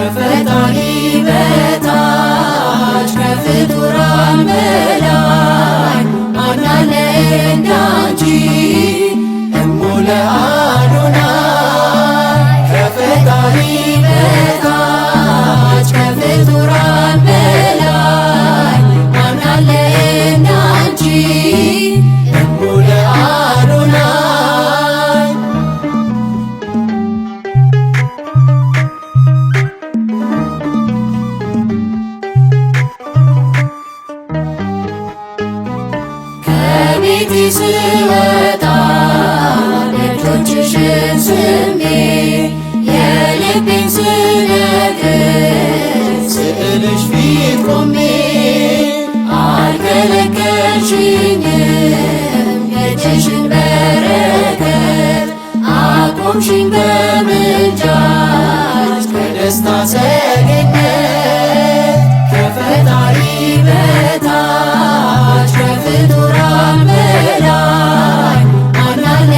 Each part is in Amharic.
ከፈጣሪ በታች ከፍጡራን በላይ ማን አለ እንዳንቺ እሙ ለአዶናይ ከፈጣሪ በታች ከፍጡራን በላይ ማን አለ እንዳንቺ እሙ ለአዶናይ ከቤቴ ስወጣ ደጆችሽን ስሜ የልቤን ስነግር ስዕልሽ ፊት ቆሜ አልከለከልሽኝም የእጅሽን በረከት አቆምሽኝ በምልጃሽ ከደስታ ሰገነት ከፈጣሪ በታች ከፍጡራን በላይ ማን አለ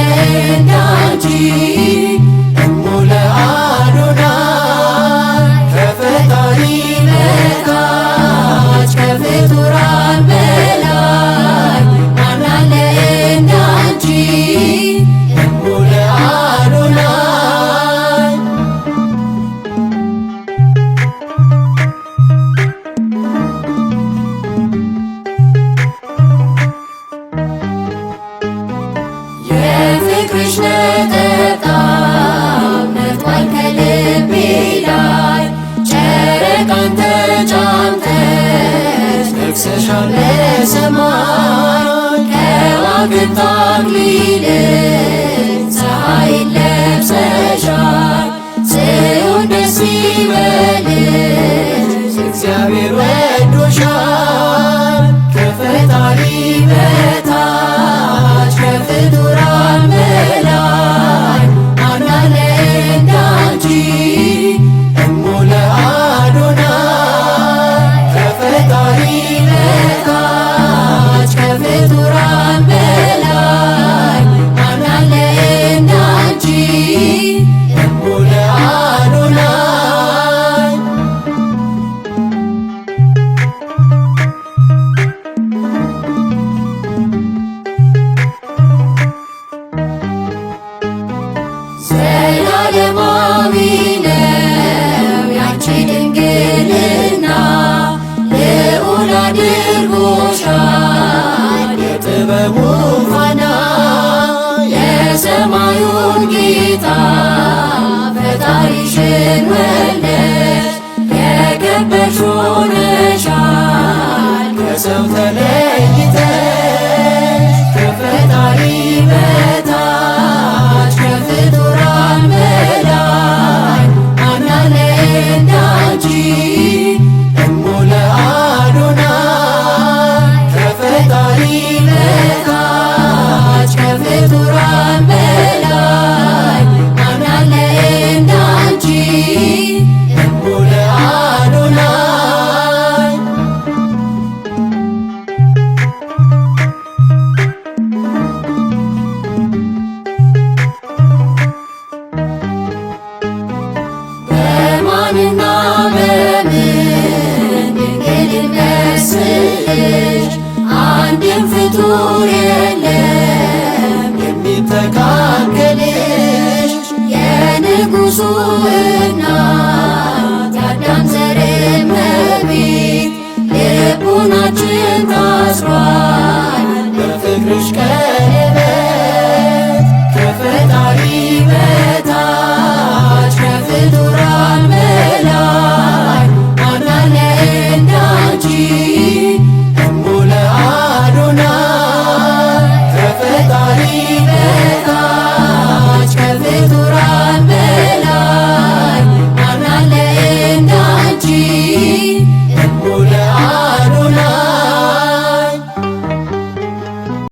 እንዳንቺ እሙ ለአዶናይ ከፈጣሪ በታች ከፍጡራን በላይ ማን አለ እንዳንቺ እሙ ለአዶናይ የፍቅርሽ ነጠብጣብ ነጥቷል ከልቤ ላይ ጨረቃን ተጫምተሽ ነግሰሻል ለሰማይ ከዋክብት አክሊልን ፀሐይን ለብሰሻል ጽዮን ደስ ይበልሽ እግዚአብሔር ወዶሻል ከፈጣሪ በታች ከፍጡራን በላይ ማን አለ እንዳንቺ እሙ ለአዶናይ ከፈጣሪ በታች ከፍጡራን በላይ ማን አለ እንዳንቺ እሙ ለአዶናይ ዘላለማዊ ነው ያንቺ ድንግልና ልዑል አድርጎሻል የጥበቡ ፋና የሰማዩን ጌታ ፈጣሪሽን ወልደሽ የከበርሽ ሆነሻል ከሰው ተለይተሽ ከፈጣሪ በታች ከፍጡራን በላይ ማን አለ እንዳንቺ እሙ ለአዶናይ ከፈጣሪ በታች ከፍጡራን በላይ ማን አለ እንዳንቺ እሙ ለአዶናይ በማንና በምን ድንግልን መስልሽ አንድም ፍጡር የለም የሚተካከልሽ የንጉሡ እናት